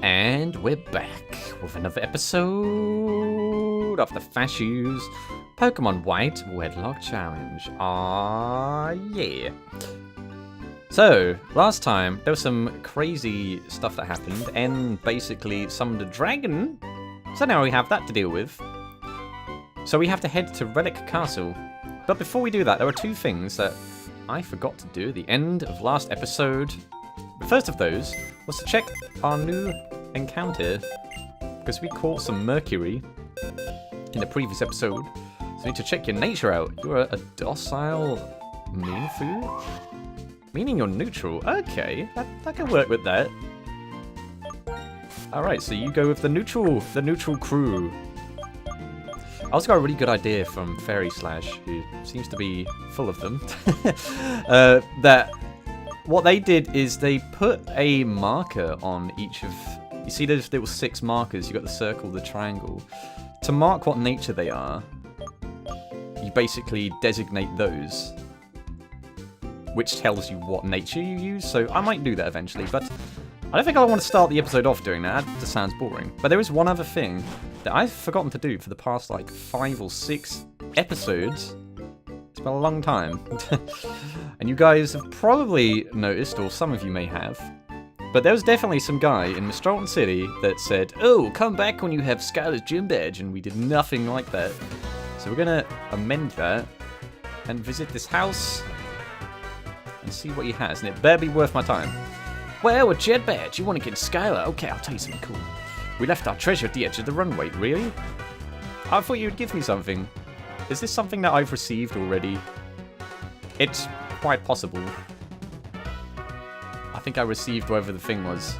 And we're back with another episode of the Nefashuu's Pokemon White Wedlocke Challenge. Ah, yeah. So, last time, there was some crazy stuff that happened, and basically summoned a dragon. So now we have that to deal with. So we have to head to Relic Castle. But before we do that, there were two things that I forgot to do at the end of last episode. The first of those was to check our new encounter, because we caught some mercury in the previous episode. So you need to check your nature out. You're a docile Nefashuu? Meaning you're neutral. Okay, I can work with that. Alright, so you go with the neutral crew. I also got a really good idea from Fairy Slash, who seems to be full of them. That what they did is they put a marker on each of... You see those little 6 markers? You got the circle, the triangle. To mark what nature they are, you basically designate those, which tells you what nature you use. So I might do that eventually, but I don't think I want to start the episode off doing that. That just sounds boring. But there is one other thing that I've forgotten to do for the past like 5 or 6 episodes. It's been a long time. And you guys have probably noticed, or some of you may have, but there was definitely some guy in Mistralton City that said, "Oh, come back when you have Skylar's gym badge," and we did nothing like that. So we're gonna amend that and visit this house and see what he has, and it better be worth my time. Well, a jet badge, you want to get Skylar? Okay, I'll tell you something cool. We left our treasure at the edge of the runway. Really? I thought you would give me something. Is this something that I've received already? It's quite possible. I think I received whatever the thing was.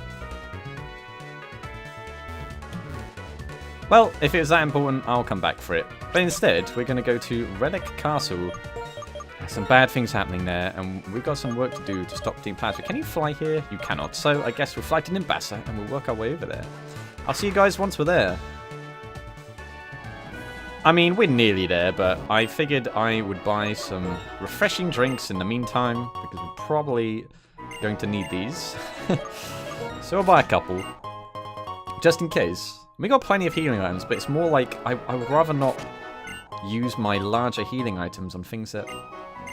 Well, if it was that important, I'll come back for it. But instead, we're going to go to Relic Castle. There's some bad things happening there, and we've got some work to do to stop Team Plasma. Can you fly here? You cannot. So I guess we'll fly to Nimbasa, and we'll work our way over there. I'll see you guys once we're there. I mean, we're nearly there, but I figured I would buy some refreshing drinks in the meantime, because we're probably going to need these. So I'll buy a couple, just in case. We got plenty of healing items, but it's more like I would rather not use my larger healing items on things that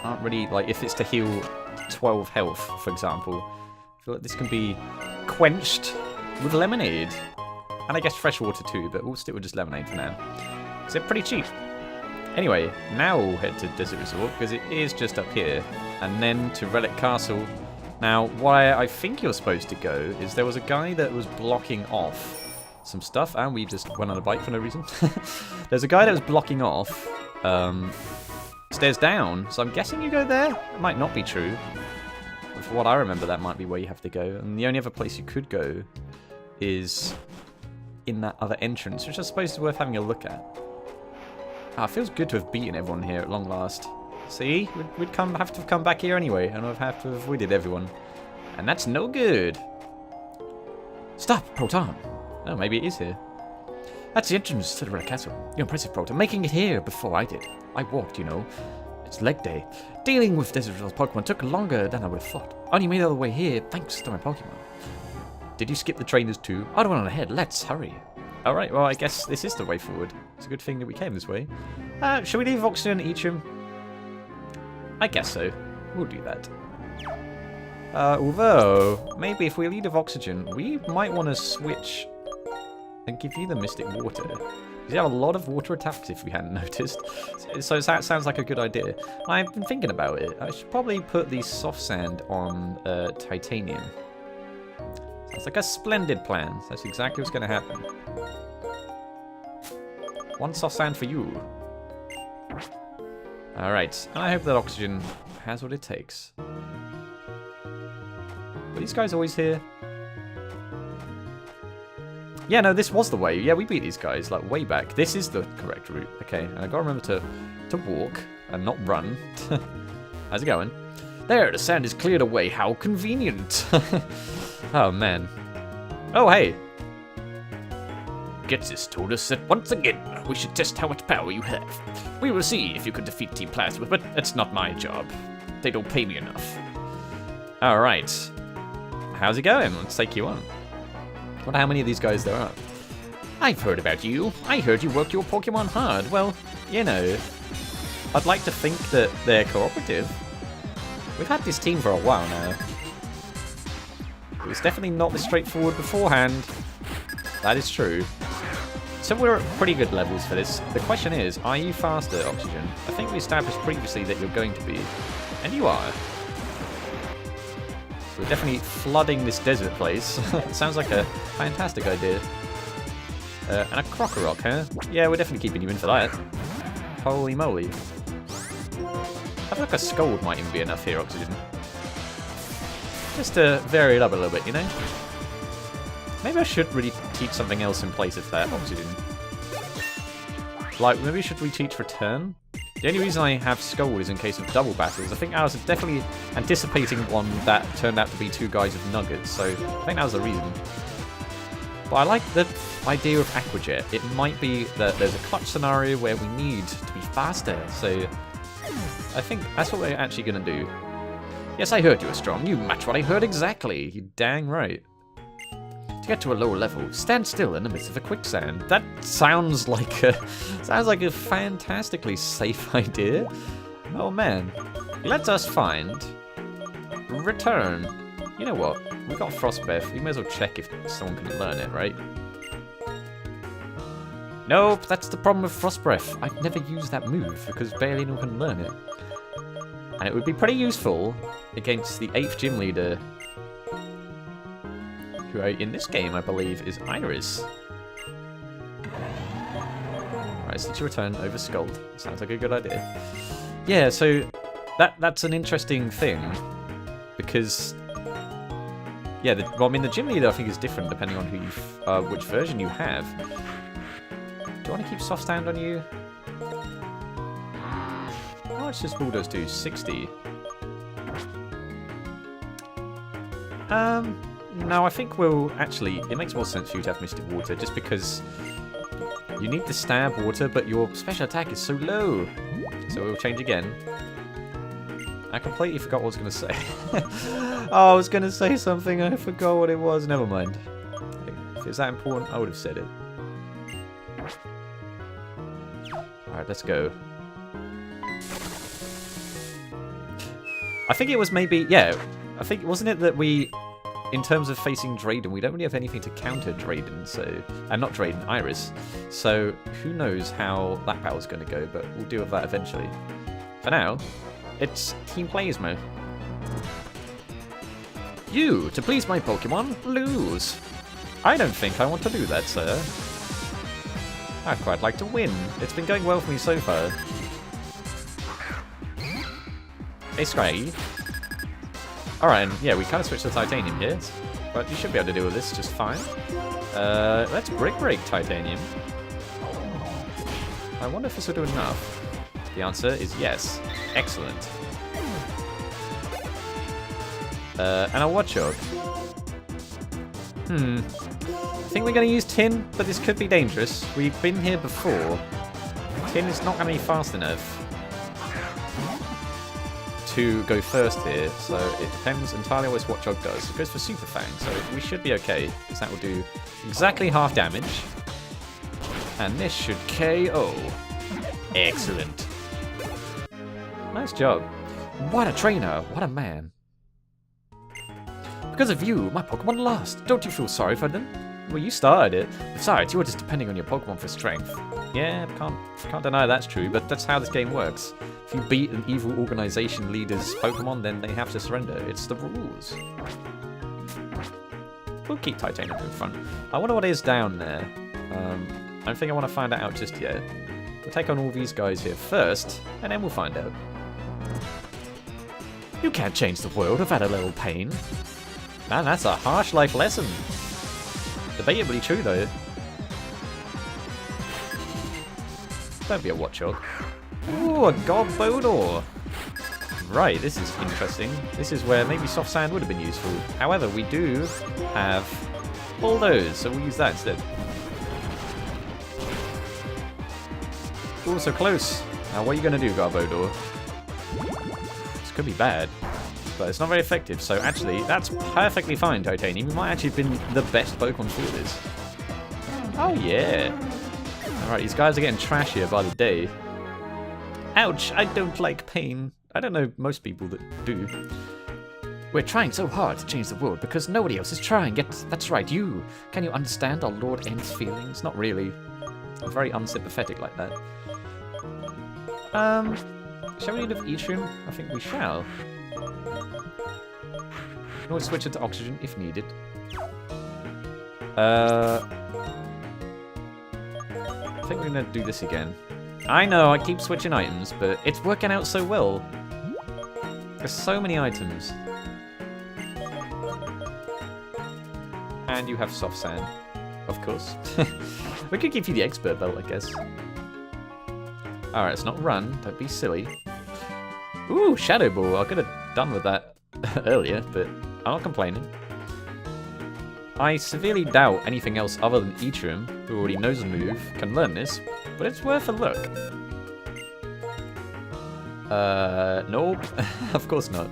aren't really, like, if it's to heal 12 health, for example. I feel like this can be quenched with lemonade. And I guess fresh water too, but we'll stick with just lemonade for now. Because they're pretty cheap. Anyway, now we'll head to Desert Resort, because it is just up here. And then to Relic Castle. Now, why I think you're supposed to go is there was a guy that was blocking off some stuff, and we just went on a bike for no reason. There's a guy that was blocking off stairs down, so I'm guessing you go there? It might not be true. But for what I remember, that might be where you have to go. And the only other place you could go is in that other entrance, which I suppose is worth having a look at. It feels good to have beaten everyone here at long last. See? We'd have to come back here anyway, and I'd have to have avoided everyone. And that's no good. Stop, Proton. Oh, maybe it is here. That's the entrance to the Relic Castle. You're impressive, Proton. Making it here before I did. I walked, you know. It's leg day. Dealing with Desert Resort's Pokemon took longer than I would have thought. Only made it all the way here thanks to my Pokemon. Did you skip the trainers too? I don't want on ahead. Let's hurry. Alright, well, I guess this is the way forward. It's a good thing that we came this way. Should we leave oxygen and eat him? I guess so. We'll do that. Although, maybe if we lead of oxygen, we might want to switch and give you the Mystic Water. You have a lot of water attacks if we hadn't noticed. So that sounds like a good idea. I've been thinking about it. I should probably put the soft sand on titanium. Sounds like a splendid plan. That's exactly what's going to happen. 1 soft sand for you. Alright, and I hope that oxygen has what it takes. Were these guys always here? Yeah, no, this was the way. Yeah, we beat these guys, like, way back. This is the correct route. Okay, and I gotta remember to walk and not run. How's it going? There, the sand is cleared away. How convenient. Oh, man. Oh, hey. Getsis told us that once again, we should test how much power you have. We will see if you can defeat Team Plasma, but that's not my job. They don't pay me enough. Alright. How's it going? Let's take you on. Wonder how many of these guys there are. I've heard about you. I heard you work your Pokemon hard. Well, you know, I'd like to think that they're cooperative. We've had this team for a while now. It was definitely not this straightforward beforehand. That is true. So we're at pretty good levels for this. The question is, are you faster, Oxygen? I think we established previously that you're going to be. And you are. So we're definitely flooding this desert place. It sounds like a fantastic idea. And a Crocorock, huh? Yeah, we're definitely keeping you in for that. Holy moly. I feel like a Scold might even be enough here, Oxygen. Just to vary it up a little bit, you know? Maybe I should really teach something else in place of that, Oxygen. Like, maybe should we teach Return? The only reason I have Scold is in case of double battles. I think I was definitely anticipating one that turned out to be two guys with Nuggets, so I think that was the reason. But I like the idea of Aqua Jet. It might be that there's a clutch scenario where we need to be faster, so I think that's what we're actually going to do. Yes, I heard you were strong. You match what I heard exactly. You dang right. To get to a lower level, stand still in the midst of a quicksand. That sounds like a fantastically safe idea. Oh man. Let us find Return. You know what? We've got Frostbreath. We may as well check if someone can learn it, right? Nope, that's the problem with Frostbreath. I've never used that move because barely anyone can learn it. And it would be pretty useful against the 8th gym leader, who in this game I believe is Iris. Alright, so to return over Scold. Sounds like a good idea. Yeah, so that's an interesting thing because yeah, well, I mean the gym leader I think is different depending on who you which version you have. Do I want to keep soft stand on you? How much does Bulldoze do? 60. No, I think we'll actually, it makes more sense for you to have Mystic Water just because you need the stab water, but your special attack is so low. So we'll change again. I completely forgot what I was going to say. Oh, I was going to say something, I forgot what it was. Never mind. If it was that important, I would have said it. Alright, let's go. I think it was maybe, yeah, I think, wasn't it that we, in terms of facing Drayden, we don't really have anything to counter Drayden, so, and not Drayden, Iris. So, who knows how that battle's going to go, but we'll deal with that eventually. For now, it's Team Plasma. You, to please my Pokemon, lose. I don't think I want to do that, sir. I'd quite like to win. It's been going well for me so far. Hey, Scraggy. Alright, yeah, we kind of switched to Titanium here, but you should be able to deal with this just fine. Let's Brick Break Titanium. I wonder if this will do enough. The answer is yes. Excellent. And a Watchog. I think we're going to use Tin, but this could be dangerous. We've been here before. Tin is not going to be fast enough to go first here, so it depends entirely on what this Watchog does. It goes for Super Fang, so we should be okay, because that will do exactly half damage. And this should KO. Excellent. Nice job. What a trainer, what a man. Because of you, my Pokemon lost. Don't you feel sorry for them? Well, you started it. Besides, you were just depending on your Pokemon for strength. Yeah, can't deny that's true, but that's how this game works. If you beat an evil organization leader's Pokemon, then they have to surrender. It's the rules. We'll keep Titanium in front. I wonder what is down there. I don't think I want to find that out just yet. We'll take on all these guys here first, and then we'll find out. You can't change the world without a little pain. Man, that's a harsh life lesson. Debatably true, though. Don't be a Watchog. Ooh, a Garbodor. Right, this is interesting. This is where maybe Soft Sand would have been useful. However, we do have Bulldoze, so we'll use that instead. Ooh, so close. Now, what are you going to do, Garbodor? This could be bad. but it's not very effective. So actually, that's perfectly fine, Titanium. You might actually have been the best Pokemon for this. Oh yeah. Alright, these guys are getting trashier by the day. Ouch, I don't like pain. I don't know most people that do. We're trying so hard to change the world because nobody else is trying. Yet, that's right, you. Can you understand our Lord M's feelings? Not really. I'm very unsympathetic like that. Shall we need of Etrium? I think we shall. We can always switch it to oxygen if needed. I think we're gonna do this again. I know, I keep switching items, but it's working out so well. There's so many items. And you have soft sand, of course. We could give you the expert belt, I guess. Alright, it's not run. Don't be silly. Ooh, Shadow Ball. I could have done with that earlier, but I'm not complaining. I severely doubt anything else other than Etrium, who already knows the move, can learn this, but it's worth a look. Nope. Of course not.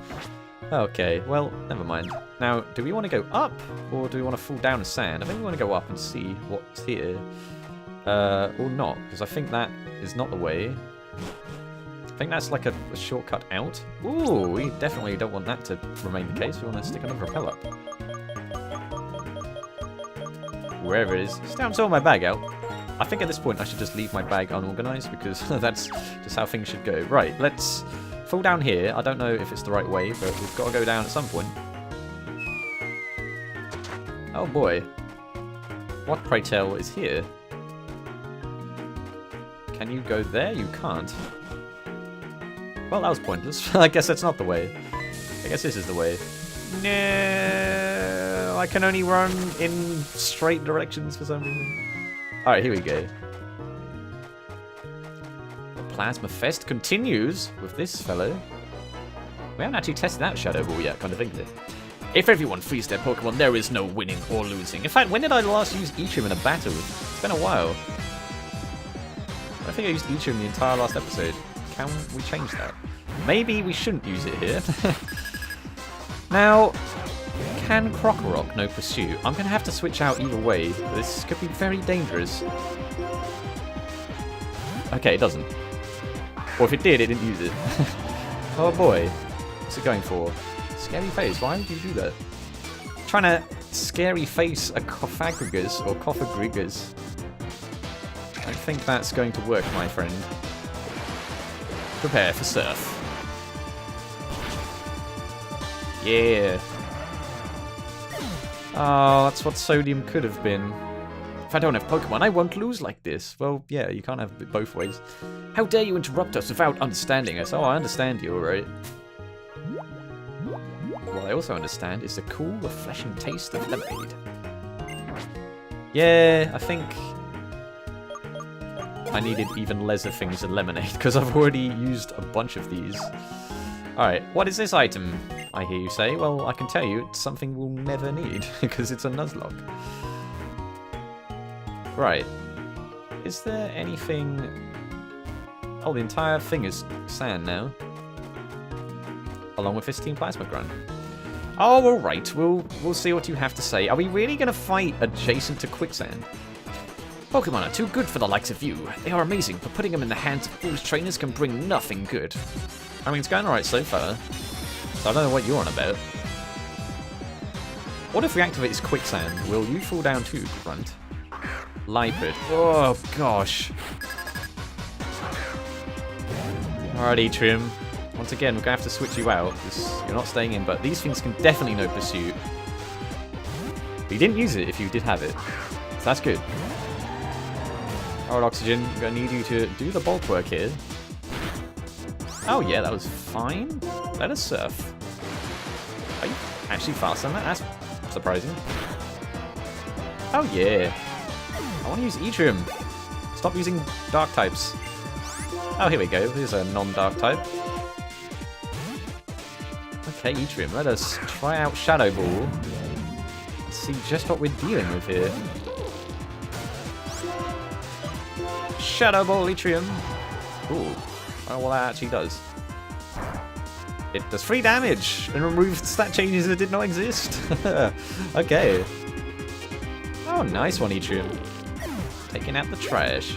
Okay, well, never mind. Now, do we want to go up, or do we want to fall down in sand? I think we want to go up and see what's here. Or not, because I think that is not the way. I think that's like a shortcut out. Ooh, we definitely don't want that to remain the case. We want to stick another rappel up. Wherever it is. Still, I'm sorting my bag out. I think at this point I should just leave my bag unorganized because that's just how things should go. Right, let's fall down here. I don't know if it's the right way, but we've got to go down at some point. Oh boy. What, pray tell, is here? Can you go there? You can't. Well, that was pointless. I guess that's not the way. I guess this is the way. No, I can only run in straight directions for some reason. Alright, here we go. The Plasma Fest continues with this fellow. We haven't actually tested out Shadow Ball yet, kind of think it. If everyone frees their Pokemon, there is no winning or losing. In fact, when did I last use Etrium in a battle? It's been a while. I think I used Etrium the entire last episode. Can we change that? Maybe we shouldn't use it here. Now, can Crocorock no pursue? I'm going to have to switch out either way. This could be very dangerous. Okay, it doesn't. Or if it did, it didn't use it. Oh boy. What's it going for? Scary face. Why would you do that? Trying to scary face a Cophagrigus or Cophagrigus. I don't think that's going to work, my friend. Prepare for surf. Yeah. Oh, that's what Sodium could have been. If I don't have Pokemon, I won't lose like this. Well, yeah, you can't have it both ways. How dare you interrupt us without understanding us? Oh, I understand you, alright. What I also understand is the cool, refreshing taste of lemonade. Yeah, I think I needed even lesser things than lemonade, because I've already used a bunch of these. Alright, what is this item? I hear you say. Well, I can tell you it's something we'll never need, because it's a Nuzlocke. Right. Is there anything... Oh, the entire thing is sand now. Along with this Team Plasma Grunt. Oh, alright. We'll see what you have to say. Are we really going to fight adjacent to quicksand? Pokemon are too good for the likes of you. They are amazing, but putting them in the hands of foolish trainers can bring nothing good. I mean, it's going alright so far. So I don't know what you're on about. What if we activate this quicksand? Will you fall down too, Grunt? Lipid. Oh, gosh. Alright, Etrium. Once again, we're going to have to switch you out, because you're not staying in, but these things can definitely no pursuit. But you didn't use it if you did have it. So that's good. Alright, Oxygen, I'm going to need you to do the bulk work here. Oh yeah, that was fine. Let us surf. Are you actually faster than that? That's surprising. Oh yeah. I want to use Etrium. Stop using dark types. Oh, here we go. Here's a non-dark type. Okay, Etrium, let us try out Shadow Ball. Let's see just what we're dealing with here. Shadow Ball, Etrium. Ooh. I don't know what that actually does. It does 3 damage and removes stat changes that did not exist. Okay. Oh, nice one, Etrium. Taking out the trash.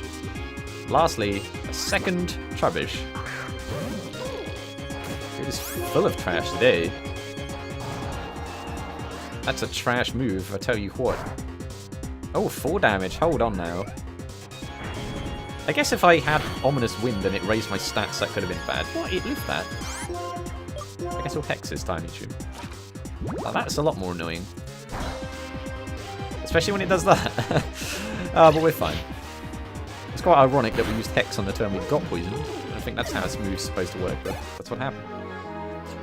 Lastly, a second Trubbish. It is full of trash today. That's a trash move, I tell you what. Oh, 4 damage. Hold on now. I guess if I had Ominous Wind and it raised my stats, that could have been bad. What? It lived that. I guess it'll Hex this time, Etrium. Oh, that's a lot more annoying. Especially when it does that. But we're fine. It's quite ironic that we used Hex on the turn we got poisoned. I think that's how this move's supposed to work, but that's what happened.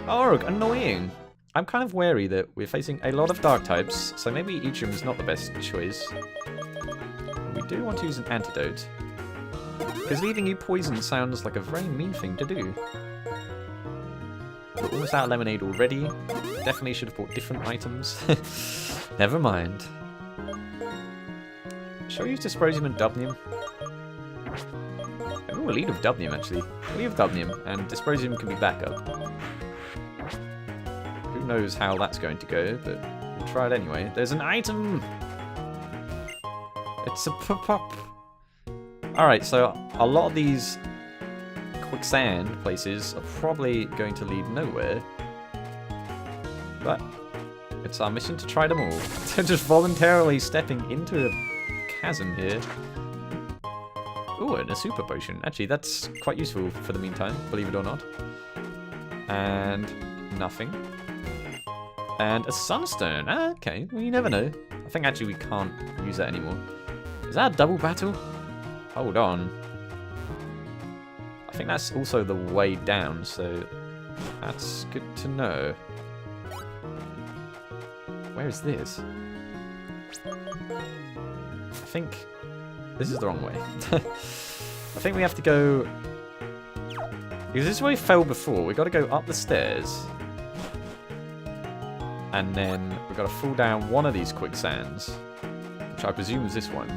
Org, annoying. I'm kind of wary that we're facing a lot of dark types, so maybe Etrium is not the best choice. We do want to use an antidote. Because leaving you poisoned sounds like a very mean thing to do. We're almost out of lemonade already. Definitely should have bought different items. Never mind. Shall we use Dysprosium and Dubnium? Maybe we'll lead with Dubnium, actually. We'll lead with Dubnium, and Dysprosium can be backup. Who knows how that's going to go, but we'll try it anyway. There's an item! It's a pop-up! Alright, so a lot of these quicksand places are probably going to lead nowhere. But it's our mission to try them all. Just voluntarily stepping into a chasm here. Ooh, and a super potion. Actually, that's quite useful for the meantime, believe it or not. And nothing. And a sunstone. Ah, okay, well, you never know. I think actually we can't use that anymore. Is that a double battle? Hold on. I think that's also the way down, so that's good to know. Where is this? I think this is the wrong way. I think we have to go... Because this is where we fell before. We've got to go up the stairs. And then we've got to fall down one of these quicksands. Which I presume is this one.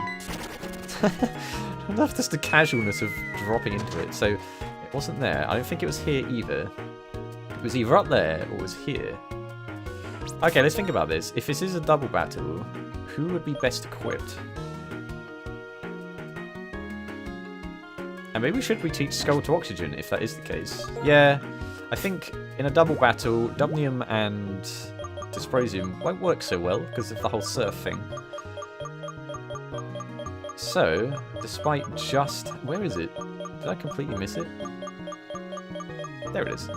I love just the casualness of dropping into it. So it wasn't there. I don't think it was here either. It was either up there or it was here. Okay, let's think about this. If this is a double battle, who would be best equipped? And maybe we should reteach Skull to Oxygen if that is the case. Yeah, I think in a double battle, Dubnium and Dysprosium won't work so well because of the whole surf thing. So, despite just... Where is it? Did I completely miss it? There it is.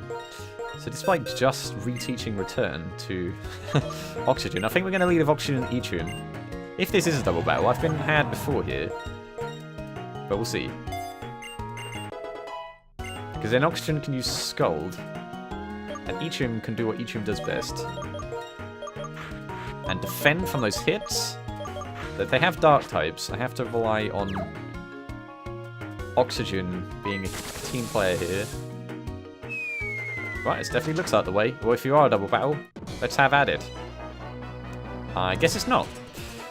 So despite just reteaching Return to Oxygen, I think we're going to lead with Oxygen and Etrium. If this is a double battle, I've been had before here. But we'll see. Because then Oxygen can use Scald. And Etrium can do what Etrium does best. And defend from those hits. If they have dark types, I have to rely on Oxygen being a team player here. Right, it definitely looks like the way. Well, if you are a double battle, let's have at it. I guess it's not.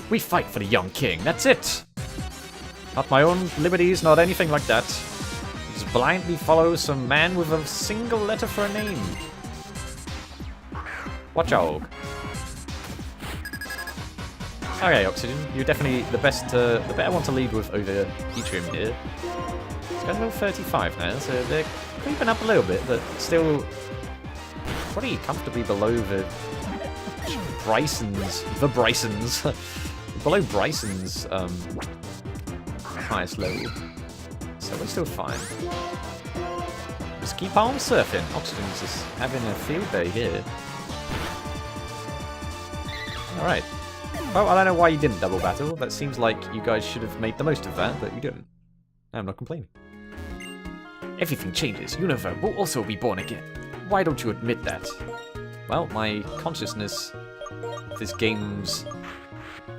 We fight for the young king, that's it! Not my own liberties, not anything like that. Just blindly follow some man with a single letter for a name. Watch out. Okay, Oxygen, you're definitely the better one to lead with over Etrium here. It's going to level 35 now, so they're creeping up a little bit, but still pretty comfortably below the Bryson's, below Bryson's highest level. So we're still fine. Just keep on surfing. Oxygen's just having a field day here. Alright. Well, I don't know why you didn't double battle. That seems like you guys should have made the most of that, but you didn't. I'm not complaining. Everything changes. Unova will also be born again. Why don't you admit that? Well, my consciousness of this game's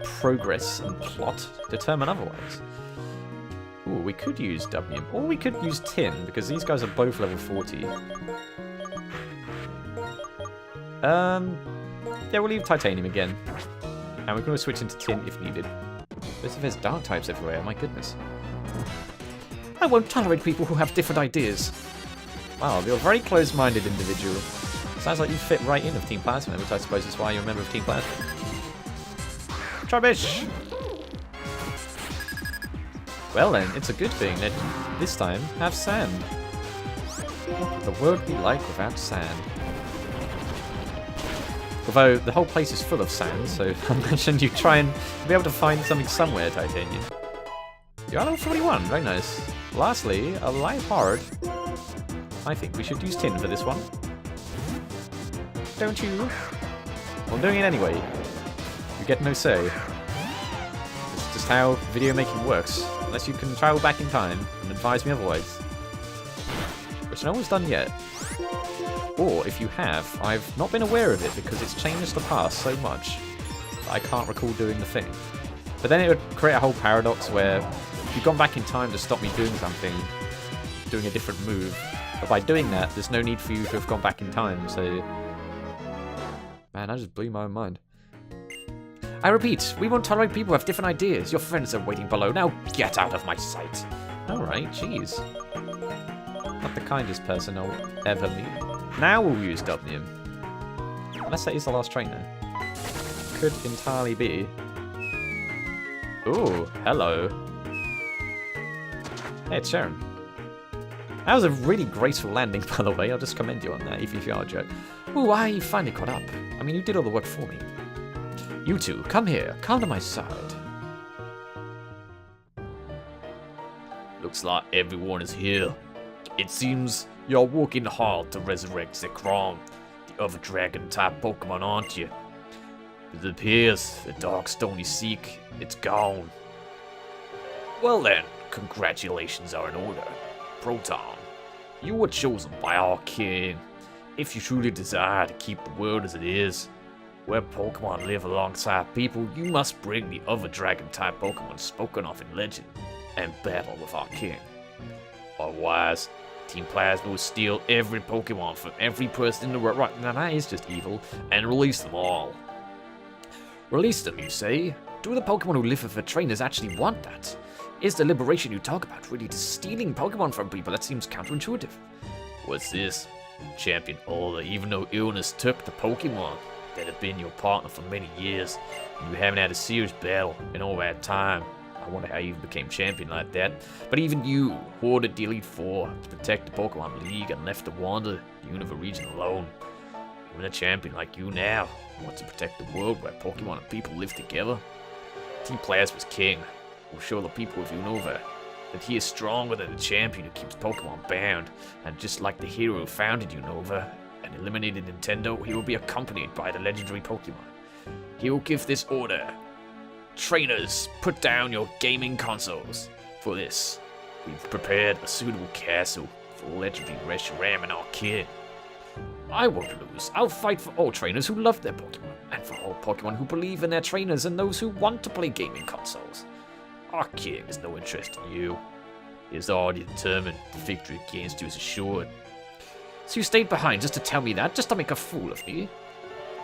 progress and plot determine otherwise. Ooh, we could use Dubnium. Or we could use Tin, because these guys are both level 40. Yeah, we'll leave Titanium again. And we're going to switch into Tin if needed. But if there's dark types everywhere, my goodness. I won't tolerate people who have different ideas. Wow, you're a very close-minded individual. Sounds like you fit right in with Team Plasma, which I suppose is why you're a member of Team Plasma. Trubbish! Well then, it's a good thing that this time have sand. What would the world be like without sand? Although the whole place is full of sand, so I imagine you try and be able to find something somewhere, Titanium. You're level 41, very nice. Lastly, a life heart. I think we should use tin for this one. Don't you? Well, I'm doing it anyway. You get no say. It's just how video making works, unless you can travel back in time and advise me otherwise. Which no one's done yet. Or, if you have, I've not been aware of it because it's changed the past so much that I can't recall doing the thing. But then it would create a whole paradox where if you've gone back in time to stop me doing something, doing a different move, but by doing that, there's no need for you to have gone back in time, so... Man, I just blew my own mind. I repeat, we won't tolerate people who have different ideas. Your friends are waiting below. Now get out of my sight. Alright, jeez. Not the kindest person I'll ever meet. Now we'll use Dubnium. Unless that is the last trainer. Could entirely be. Ooh, hello. Hey, it's Sharon. That was a really graceful landing, by the way. I'll just commend you on that, if you are a jerk. Ooh, I finally caught up. I mean, you did all the work for me. You two, come here. Come to my side. Looks like everyone is here. It seems you're working hard to resurrect Zekrom, the other dragon-type Pokemon, aren't you? It appears the dark stone you seek, it's gone. Well then, congratulations are in order. Proton, you were chosen by our king. If you truly desire to keep the world as it is, where Pokemon live alongside people, you must bring the other dragon-type Pokemon spoken of in legend and battle with our king. Otherwise, Team Plasma will steal every Pokemon from every person in the world. Right, now that is just evil, and release them all. Release them, you say? Do the Pokemon who live with their trainers actually want that? Is the liberation you talk about really just stealing Pokemon from people? That seems counterintuitive. What's this? Champion Older, even though illness took the Pokemon that have been your partner for many years, you haven't had a serious battle in all that time. I wonder how you became champion like that. But even you hoarded the Elite Four to protect the Pokemon League and left to wander the Unova region alone. Even a champion like you now wants to protect the world where Pokemon and people live together. Team Plasma's king will show the people of Unova that he is stronger than the champion who keeps Pokemon bound, and just like the hero who founded Unova and eliminated Nintendo, he will be accompanied by the legendary Pokemon. He will give this order. Trainers, put down your gaming consoles. For this, we've prepared a suitable castle for legendary Reshiram and our kin. I won't lose. I'll fight for all trainers who love their Pokemon, and for all Pokemon who believe in their trainers and those who want to play gaming consoles. Our king has no interest in you. He is already determined the victory against you is assured. So you stayed behind just to tell me that, just to make a fool of me?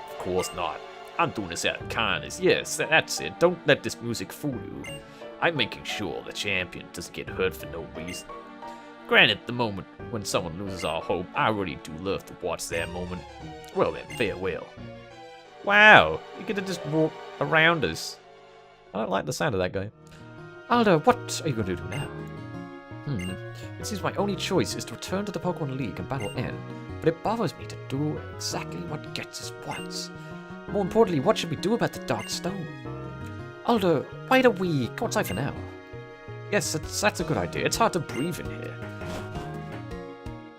Of course not. I'm doing this out of kindness. Yes, that's it. Don't let this music fool you. I'm making sure the champion doesn't get hurt for no reason. Granted, the moment when someone loses all hope, I really do love to watch that moment. Well then, farewell. Wow, you get to just walk around us. I don't like the sound of that guy. Aldo, what are you going to do now? It seems my only choice is to return to the Pokemon League and battle N, but it bothers me to do exactly what gets us wants. More importantly, what should we do about the Dark Stone? Aldo, why don't we go outside for now? Yes, that's a good idea. It's hard to breathe in here.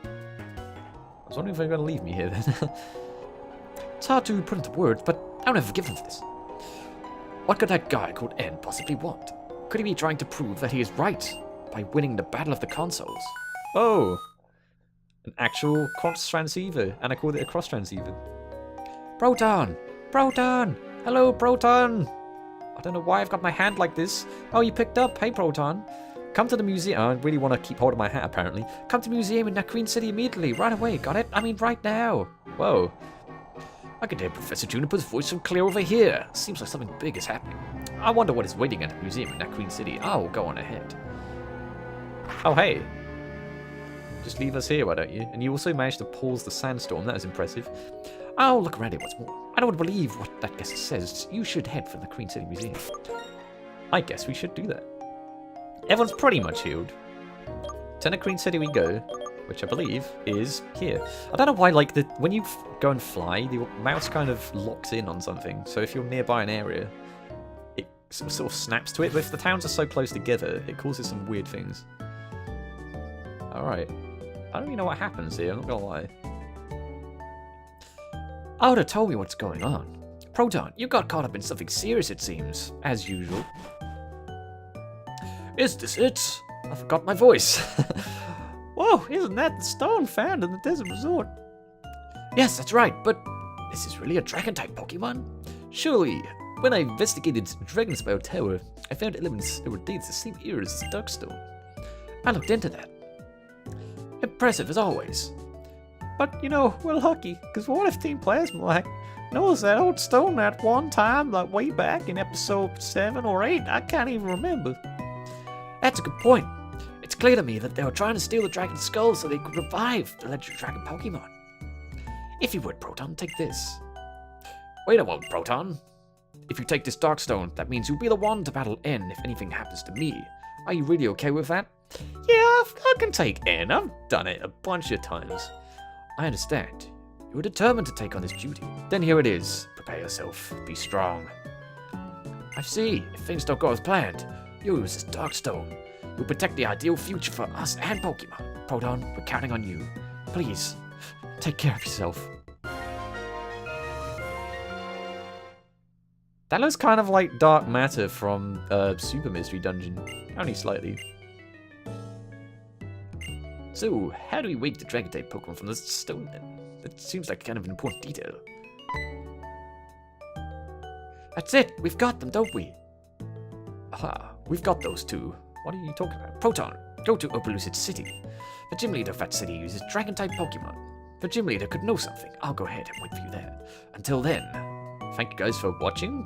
I was wondering if they were going to leave me here then. It's hard to put into words, but I'll never forgive him for this. What could that guy called N possibly want? Could he be trying to prove that he is right by winning the Battle of the Consoles? Oh! An actual cross transceiver, and I called it a cross transceiver. Proton! Proton! Hello, Proton! I don't know why I've got my hand like this. Oh, you picked up. Hey, Proton. Come to the museum. I really want to keep hold of my hat, apparently. Come to the museum in Naqueen City immediately. Right away, got it? I mean, right now. Whoa. I can hear Professor Juniper's voice from clear over here. Seems like something big is happening. I wonder what is waiting at the museum in Naqueen City. I'll go on ahead. Oh, hey. Just leave us here, why don't you? And you also managed to pause the sandstorm. That is impressive. I'll look around it once more. I don't believe what that guest says. You should head for the Queen City Museum. I guess we should do that. Everyone's pretty much healed. To the Queen City we go, which I believe is here. I don't know why, like, when you go and fly, the mouse kind of locks in on something. So if you're nearby an area, it sort of snaps to it. But if the towns are so close together, it causes some weird things. Alright. I don't even know what happens here, I'm not gonna lie. I would have told me what's going on. Proton, you got caught up in something serious, it seems. As usual. Is this it? I forgot my voice. Whoa, isn't that the stone found in the desert resort? Yes, that's right, but this is really a dragon-type Pokemon? Surely, when I investigated Dragonspire Tower, I found elements that were dated the same era as the Darkstone. I looked into that. Impressive as always. But, you know, we're lucky, because what if Team Plasma, like, knows that old stone that one time, like, way back in episode 7 or 8? I can't even remember. That's a good point. It's clear to me that they were trying to steal the Dragon's Skull so they could revive the legendary dragon Pokemon. If you would, Proton, take this. Wait a moment, Proton. If you take this Darkstone, that means you'll be the one to battle N if anything happens to me. Are you really okay with that? Yeah, I can take N. I've done it a bunch of times. I understand. You were determined to take on this duty. Then here it is. Prepare yourself. Be strong. I see. If things don't go as planned, use this Darkstone. You'll protect the ideal future for us and Pokemon. Proton, we're counting on you. Please, take care of yourself. That looks kind of like Dark Matter from Super Mystery Dungeon. Only slightly. So, how do we wake the Dragon-type Pokemon from the stone then? That seems like kind of an important detail. That's it! We've got them, don't we? Aha, we've got those two. What are you talking about? Proton, go to Opelucid City. The gym leader of that city uses Dragon-type Pokemon. The gym leader could know something. I'll go ahead and wait for you there. Until then, thank you guys for watching.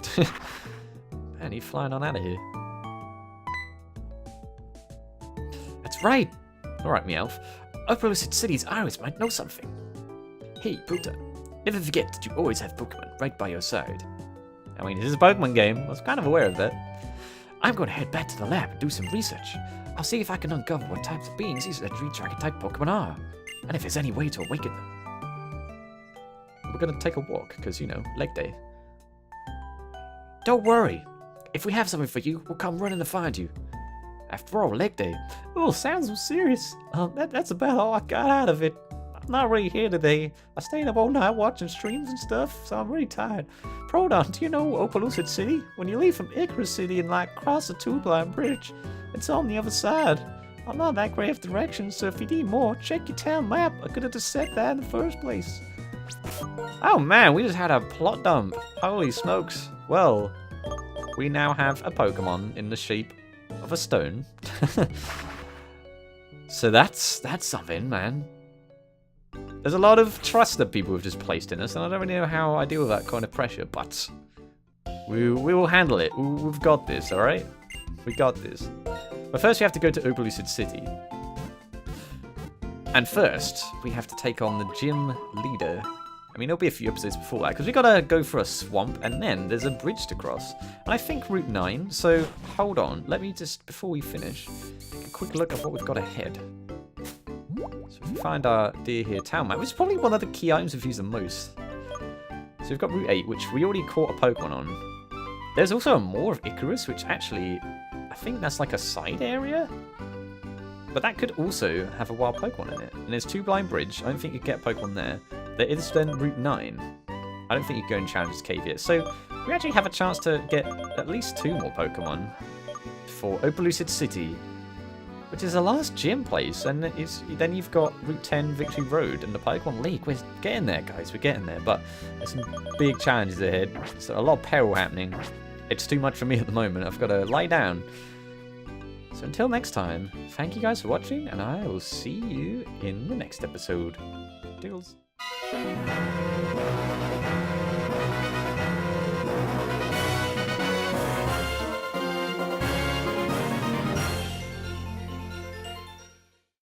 Man, he's flying on out of here. That's right! Alright, Meowth. Opelucid City's Iris might know something. Hey, Proton, never forget that you always have Pokemon right by your side. I mean, this is a Pokemon game. I was kind of aware of that. I'm going to head back to the lab and do some research. I'll see if I can uncover what types of beings these legendary Dragon-type Pokemon are, and if there's any way to awaken them. We're going to take a walk, because, you know, leg day. Don't worry. If we have something for you, we'll come running to find you. After all, leg day. Oh, sounds so serious. That's about all I got out of it. I'm not really here today. I stayed up all night watching streams and stuff, so I'm really tired. Proton, do you know Opelucid City? When you leave from Icarus City and, like, cross the two-blind bridge, it's on the other side. I'm not that great of directions, so if you need more, check your town map. I could have just said that in the first place. Oh man, we just had a plot dump. Holy smokes. Well, we now have a Pokemon in the shape of a stone. So that's something, man. There's a lot of trust that people have just placed in us, and I don't really know how I deal with that kind of pressure, but we will handle it. We've got this, alright? We got this. But first we have to go to Opelucid City. And first, we have to take on the gym leader. I mean, there'll be a few episodes before that, because we gotta go through a swamp, and then there's a bridge to cross. And I think Route 9, so hold on. Let me just, before we finish, take a quick look at what we've got ahead. So if we find our dear here town map, which is probably one of the key items we've used the most. So we've got Route 8, which we already caught a Pokemon on. There's also a Moor of Icarus, which actually, I think that's like a side area? But that could also have a wild Pokemon in it. And there's Two Blind Bridge. I don't think you get a Pokemon there. There is then Route 9. I don't think you can go in Challenger's Cave yet. So we actually have a chance to get at least 2 more Pokemon for Opelucid City, which is the last gym place. And then you've got Route 10 Victory Road and the Pokemon League. We're getting there, guys. We're getting there. But there's some big challenges ahead. So a lot of peril happening. It's too much for me at the moment. I've got to lie down. So until next time, thank you guys for watching, and I will see you in the next episode. Toodles.